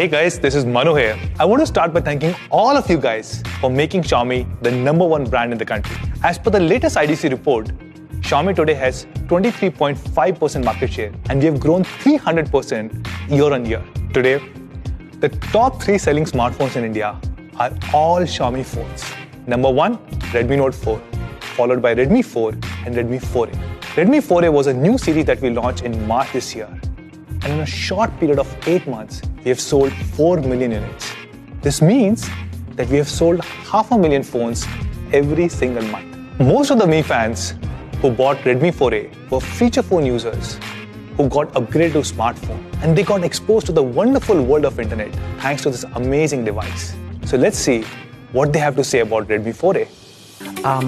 Hey guys, this is Manu here. I want to start by thanking all of you guys for making Xiaomi the #1 brand in the country. As per the latest IDC report, Xiaomi today has 23.5% market share and we have grown 300% year on year. Today, the top 3 selling smartphones in India are all Xiaomi phones. Number 1, Redmi Note 4, followed by Redmi 4 and Redmi 4A. Redmi 4A was a new series that we launched in March this year. And in a short period of 8 months, we have sold 4 million units. This means that we have sold 500,000 phones every single month. Most of the Mi fans who bought Redmi 4A were feature phone users who got upgraded to smartphone and they got exposed to the wonderful world of internet thanks to this amazing device. So let's see what they have to say about Redmi 4A.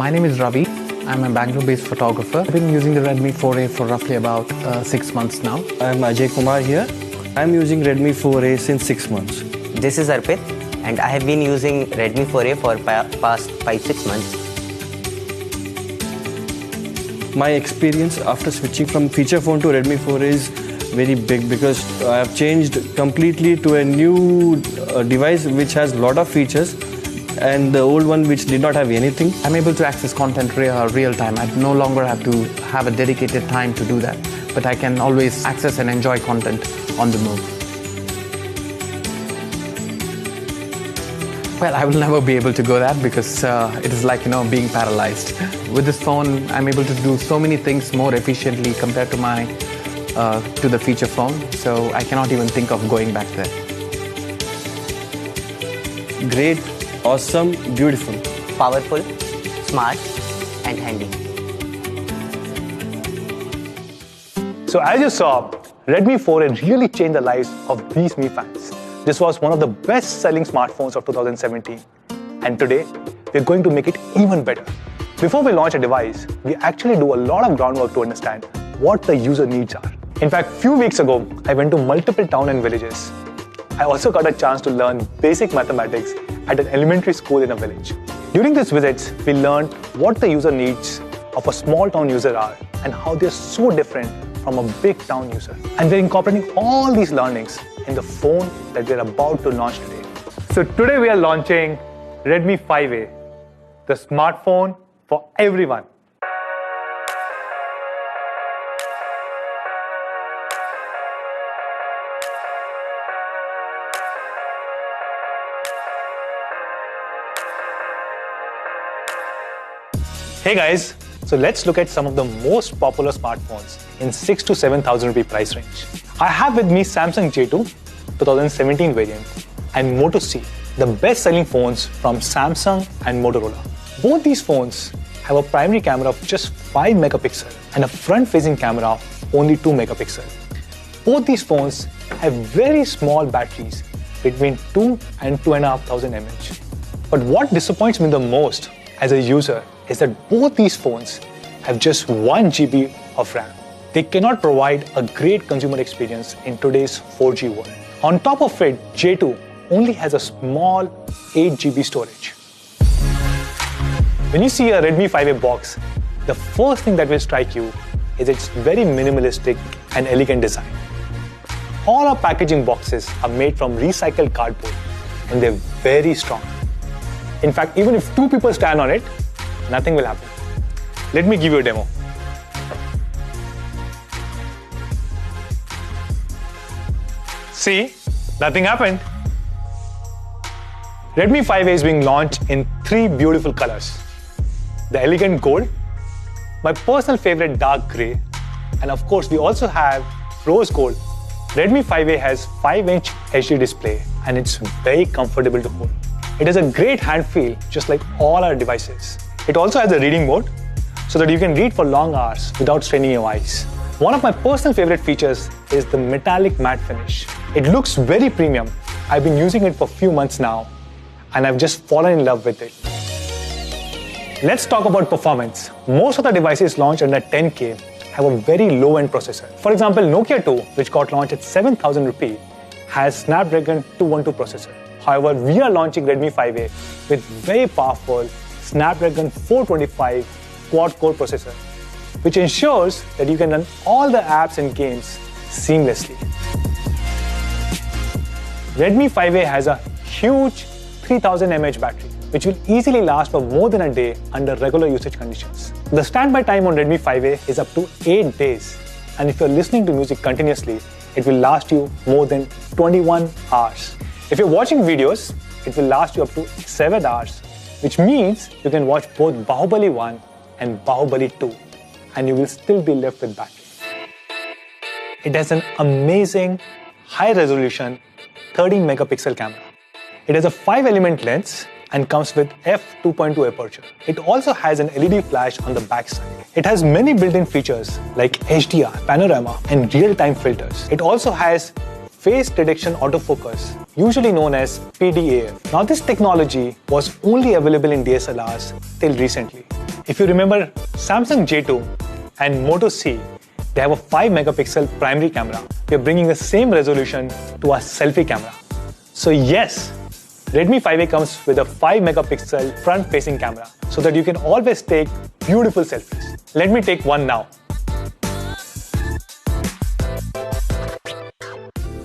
My name is Ravi. I'm a Bangalore-based photographer. I've been using the Redmi 4A for roughly about 6 months now. I'm Ajay Kumar here. I'm using Redmi 4A since 6 months. This is Arpit and I have been using Redmi 4A for past 5-6 months. My experience after switching from feature phone to Redmi 4A is very big because I have changed completely to a new device which has a lot of features and the old one which did not have anything. I'm able to access content real time. I no longer have to have a dedicated time to do that, but I can always access and enjoy content on the move. Well, I will never be able to go that because it is like, being paralyzed. With this phone, I'm able to do so many things more efficiently compared to the feature phone. So I cannot even think of going back there. Great, awesome, beautiful. Powerful, smart and handy. So as you saw, Redmi 4A really changed the lives of these Mi fans. This was one of the best-selling smartphones of 2017. And today, we're going to make it even better. Before we launch a device, we actually do a lot of groundwork to understand what the user needs are. In fact, a few weeks ago, I went to multiple towns and villages. I also got a chance to learn basic mathematics at an elementary school in a village. During these visits, we learned what the user needs of a small town user are and how they're so different from a big town user. And we're incorporating all these learnings in the phone that we're about to launch today. So today we are launching Redmi 5A, the smartphone for everyone. Hey guys, so let's look at some of the most popular smartphones in 6,000 to 7,000 rupee price range. I have with me Samsung J2 2017 variant and Moto C, the best selling phones from Samsung and Motorola. Both these phones have a primary camera of just 5 megapixel and a front facing camera of only 2 megapixel. Both these phones have very small batteries between 2 and 2,500 mAh. But what disappoints me the most as a user is that both these phones have just 1 GB of RAM. They cannot provide a great consumer experience in today's 4G world. On top of it, J2 only has a small 8 GB storage. When you see a Redmi 5A box, the first thing that will strike you is its very minimalistic and elegant design. All our packaging boxes are made from recycled cardboard and they're very strong. In fact, even if 2 people stand on it, nothing will happen. Let me give you a demo. See, nothing happened. Redmi 5A is being launched in 3 beautiful colors. The elegant gold, my personal favorite dark grey, and of course we also have rose gold. Redmi 5A has 5-inch HD display and it's very comfortable to hold. It has a great hand feel just like all our devices. It also has a reading mode so that you can read for long hours without straining your eyes. One of my personal favorite features is the metallic matte finish. It looks very premium. I've been using it for a few months now and I've just fallen in love with it. Let's talk about performance. Most of the devices launched under 10K have a very low-end processor. For example, Nokia 2, which got launched at 7,000 rupee, has Snapdragon 212 processor. However, we are launching Redmi 5A with very powerful Snapdragon 425 quad-core processor, which ensures that you can run all the apps and games seamlessly. Redmi 5A has a huge 3000 mAh battery, which will easily last for more than a day under regular usage conditions. The standby time on Redmi 5A is up to 8 days, and if you're listening to music continuously, it will last you more than 21 hours. If you're watching videos, it will last you up to 7 hours, which means you can watch both Bahubali 1 and Bahubali 2, and you will still be left with battery. It has an amazing high-resolution 13 megapixel camera. It has a 5-element lens and comes with f2.2 aperture. It also has an LED flash on the back side. It has many built-in features like HDR, panorama, and real-time filters. It also has face detection autofocus, usually known as PDAF. Now, this technology was only available in DSLRs till recently. If you remember Samsung J2 and Moto C, they have a 5-megapixel primary camera. We are bringing the same resolution to our selfie camera. So yes, Redmi 5A comes with a 5-megapixel front-facing camera so that you can always take beautiful selfies. Let me take one now.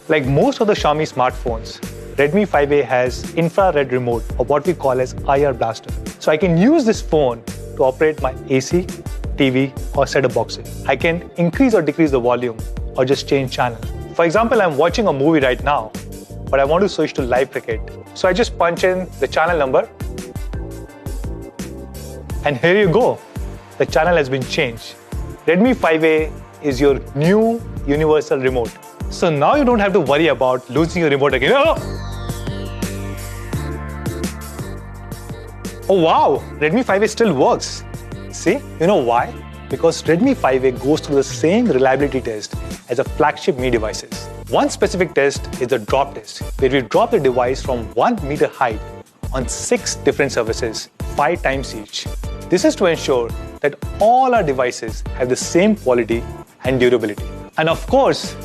Like most of the Xiaomi smartphones, Redmi 5A has infrared remote, or what we call as IR blaster. So I can use this phone to operate my AC, TV, or set-top boxes. I can increase or decrease the volume or just change channel. For example, I'm watching a movie right now, but I want to switch to live cricket. So I just punch in the channel number, and here you go. The channel has been changed. Redmi 5A is your new universal remote. So now you don't have to worry about losing your remote again. Oh wow, Redmi 5A still works. See, you know why? Because Redmi 5A goes through the same reliability test as a flagship Mi devices. One specific test is the drop test, where we drop the device from 1 meter height on 6 different surfaces, 5 times each. This is to ensure that all our devices have the same quality and durability. And of course,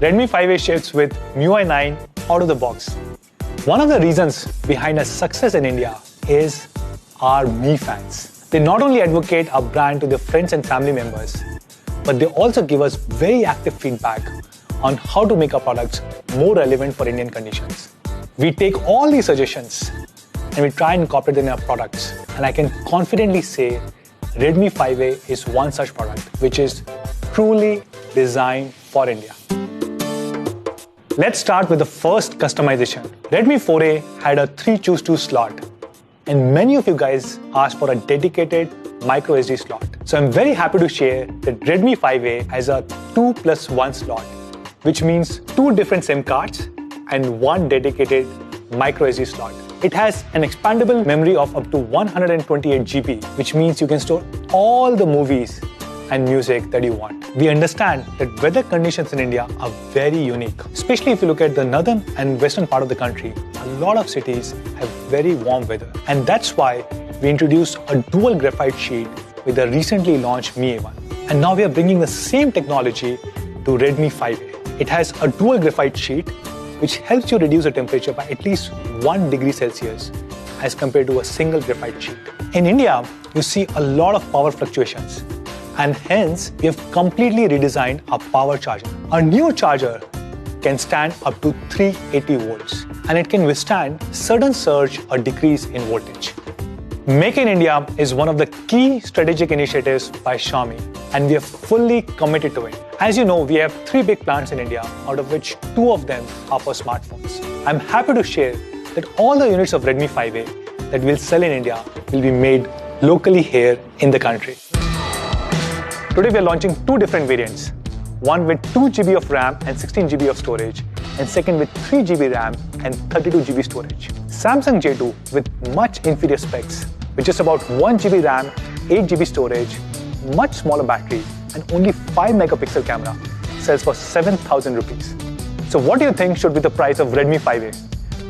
Redmi 5A ships with MIUI 9 out of the box. One of the reasons behind our success in India is our Mi fans. They not only advocate our brand to their friends and family members, but they also give us very active feedback on how to make our products more relevant for Indian conditions. We take all these suggestions and we try and incorporate them in our products. And I can confidently say Redmi 5A is one such product which is truly designed for India. Let's start with the first customization. Redmi 4A had a 3 choose 2 slot, and many of you guys asked for a dedicated micro SD slot. So I'm very happy to share that Redmi 5A has a 2+1 slot, which means 2 different SIM cards and 1 dedicated micro SD slot. It has an expandable memory of up to 128 GB, which means you can store all the movies and music that you want. We understand that weather conditions in India are very unique, especially if you look at the northern and western part of the country. A lot of cities have very warm weather, and that's why we introduced a dual graphite sheet with the recently launched Mi A1. And now we are bringing the same technology to Redmi 5A. It has a dual graphite sheet which helps you reduce the temperature by at least 1 degree Celsius as compared to a single graphite sheet. In India, you see a lot of power fluctuations, and hence we have completely redesigned our power charger. Our new charger can stand up to 380 volts, and it can withstand sudden surge or decrease in voltage. Make in India is one of the key strategic initiatives by Xiaomi, and we are fully committed to it. As you know, we have 3 big plants in India, out of which 2 of them are for smartphones. I'm happy to share that all the units of Redmi 5A that we'll sell in India will be made locally here in the country. Today we are launching 2 different variants. One with 2 GB of RAM and 16 GB of storage, and second with 3 GB RAM and 32 GB storage. Samsung J2 with much inferior specs, with just about 1 GB RAM, 8 GB storage, much smaller battery, and only 5 megapixel camera, sells for 7,000 rupees. So what do you think should be the price of Redmi 5A?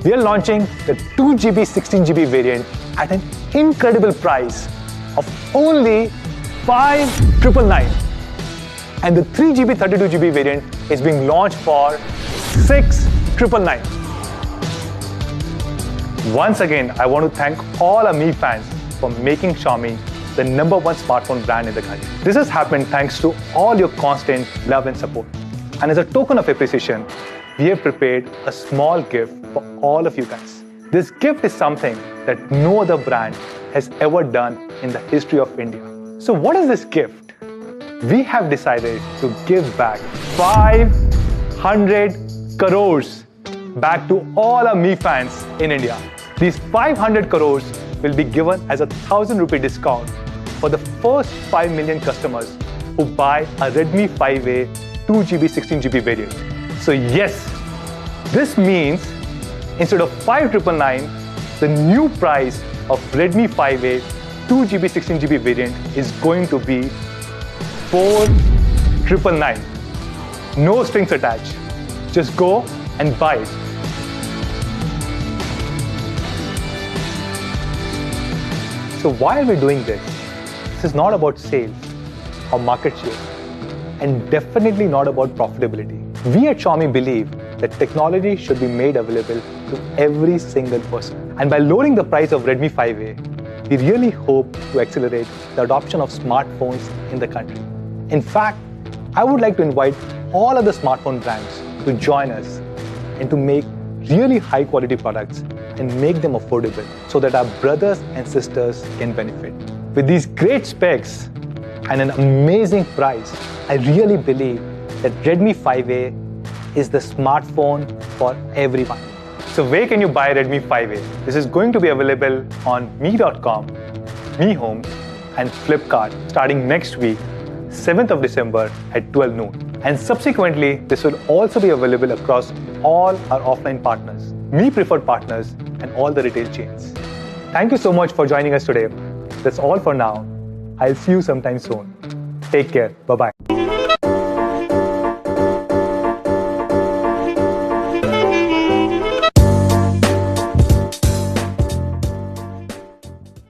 We are launching the 2 GB 16 GB variant at an incredible price of only 5,999. And the 3 GB 32 GB variant is being launched for 6,999. Once again, I want to thank all our Mi fans for making Xiaomi the #1 smartphone brand in the country. This has happened thanks to all your constant love and support. And as a token of appreciation, we have prepared a small gift for all of you guys. This gift is something that no other brand has ever done in the history of India. So what is this gift? We have decided to give back 500 crores back to all our Mi fans in India. These 500 crores will be given as a 1,000 rupee discount for the first 5 million customers who buy a Redmi 5A 2GB 16GB variant. So yes, this means instead of 5,999, the new price of Redmi 5A 2GB 16GB variant is going to be 4,999. No strings attached. Just go and buy it. So why are we doing this? This is not about sales or market share, and definitely not about profitability. We at Xiaomi believe that technology should be made available to every single person. And by lowering the price of Redmi 5A, we really hope to accelerate the adoption of smartphones in the country. In fact, I would like to invite all other smartphone brands to join us and to make really high quality products and make them affordable so that our brothers and sisters can benefit. With these great specs and an amazing price, I really believe that Redmi 5A is the smartphone for everyone. So where can you buy Redmi 5A? This is going to be available on Mi.com, Mi Homes and Flipkart starting next week, 7th of December at 12 noon. And subsequently, this will also be available across all our offline partners, Mi preferred partners and all the retail chains. Thank you so much for joining us today. That's all for now. I'll see you sometime soon. Take care. Bye-bye.